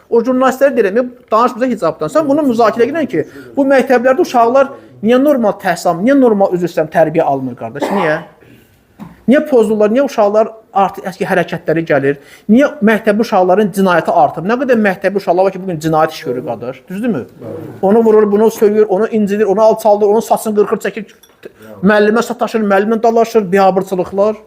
O jurnalistlər deyirəm, danışmıza hicabdan. Sən bunu müzakirə edirsən ki, bu məktəblərdə uşaqlar niyə normal təhsil almır, niyə normal üzr istəyirəm tərbiyə almır qardaş? Niyə? Niyə pozurlar? Niyə uşaqlar artıq əski hərəkətləri gəlir? Niyə məktəbli uşaqların cinayəti artıb? Nə qədər məktəbli uşaqlar var ki, bugün cinayət iş görür qardaş? Düzdürmü? Onu vurur, bunu söylüyor, onu incidir, onu alçaldır, onun saçını qırxır, çəkir, müəllimə sataşır, müəllimlə dalaşır, biabırçılıqlar.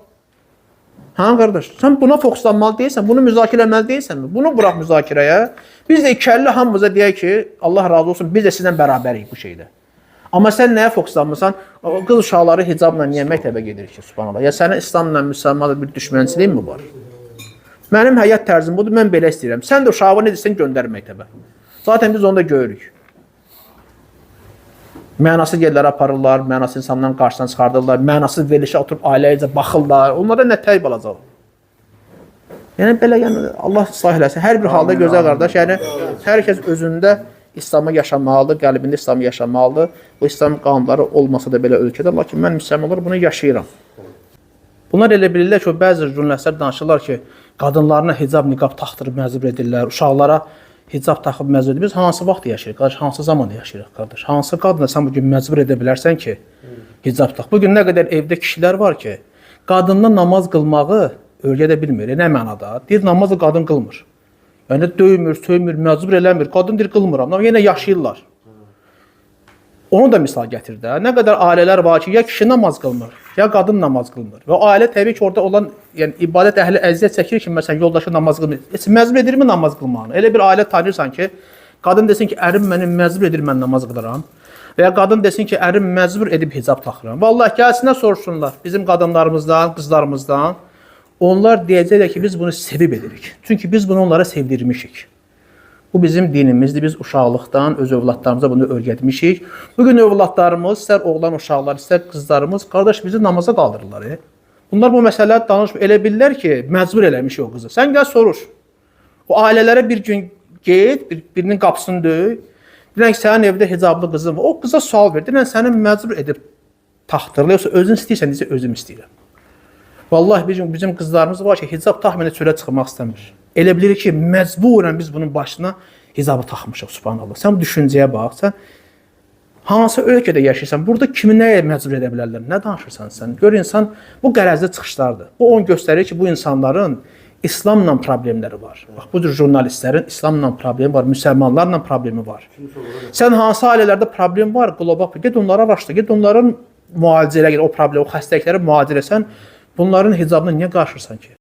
Hə qardaş, sən buna fokuslanmalı deyilsən, bunu müzakirə etməli deyilsənmi? Bunu burax müzakirəyə. Biz də ikili hamımıza deyək ki, Allah razı olsun, biz də sizlə bərabərik bu şeydə. Amma sən nəyə fokuslanmırsan? Qız uşaqları hicabla niyə məktəbə gedir ki, subhanallah? Ya sənin İslamla müsəlmanla bir düşmənçiliyin mi var? Mənim həyat tərzim budur, mən belə istəyirəm. Sən də uşağı nə desən, göndər məktəbə. Zaten biz onu da görürük. Mənasız yerlərə aparırlar, mənasız insanların qarşısına çıxardırlar, mənasız verilişə oturub ailəyəcə baxırlar. Onlara nə təyib alacaq? Yəni, belə, Allah ıslah eləsin. Hər bir halda gözəl qardaş, yəni, hər kəs özündə İslamı yaşamalıdır, qəlbində İslamı yaşamalıdır. Bu İslam qanunları olmasa da belə ölkədə, lakin mən müsəlmanlar bunu yaşayıram. Bunlar elə bilirlər ki, bəzi jurnalistlər danışırlar ki, qadınlarına hicab, niqab taxtırıb məcbur edirlər, uşaqlara hicab taxıb məcbur edir. Biz hansı vaxt yaşayırıq, qardaş, hansı zamanda yaşayırıq, qardaş? Hansı qadına sən bugün məcbur edə bilərsən ki, hicab tax? Bugün nə qədər evdə kişilər var ki, qadınla namaz qılmağı öyrədə bilmir. Nə mənada? Deyir, namazı qadın qılmır. Yəni, döymür, söymür, məcbur eləmir. Qadın deyir, qılmıram. Amma yenə yaşayırlar. Onu da misal gətir də. Nə qədər ailələr var ki, ya kişi namaz qılmır, ya qadın namaz qılmır. Və ailə təbii ki, orada olan ibadət əhli əziyyət çəkir ki, məsələn, yoldaşı namaz qılmır. Məcbur edirmi namaz qılmağını? Elə bir ailə tanıyırsan ki, qadın desin ki, ərim məni məcbur edir, mən namaz qılıram. Və ya qadın desin ki, ərim məcbur edib hicab taxıram. Vallahi gəlsinlər soruşsunlar bizim qadınlarımızdan, qızlarımızdan. Onlar deyəcəklər ki, biz bunu sevib edirik. Çünki biz bunu onlara sevdirmişik. Bu bizim dinimizdir. Biz uşaqlıqdan öz övladlarımıza bunu öyrətmişik. Bugün övladlarımız, istər oğlan uşaqlar, istər qızlarımız, qardaş bizi namaza qaldırırlar. Bunlar bu məsələləri danışmır. Elə bilirlər ki, məcbur eləmişik o qızı. Sən gəl soruş. O ailələrə bir gün get, birinin qapısını döy. Deyən ki, sənin evdə hicablı qızın var. O qıza sual ver. Deyən, səni məcbur edib taxtırlı, yoxsa özün istəyirsən, deyəcək, özüm istəyirəm. Vallahi bizim qızlarımız var ki, hicab taxməyən çölə çıxmaq istəmir. Elə bilir ki, məcburən biz bunun başına hicabı taxmışıq, subhanallah. Sən bu düşüncəyə bax, sən hansı ölkədə yaşayırsan, burada kimi nəyə məcbur edə bilərlər, nə danışırsan sən? Gör, insan bu qərəzli çıxışlardır. Bu onu göstərir ki, bu insanların İslamla problemləri var. Bax, bu cür jurnalistlərin İslamla problemi var, müsəlmanlarla problemi var. Sən hansı ailələrdə problem var, qlobal, get onlara araşdır, get onların müalicəyə, o problem, o xəstəlikləri müalicə eləsən, bunların hicabına niyə qarşırsan ki?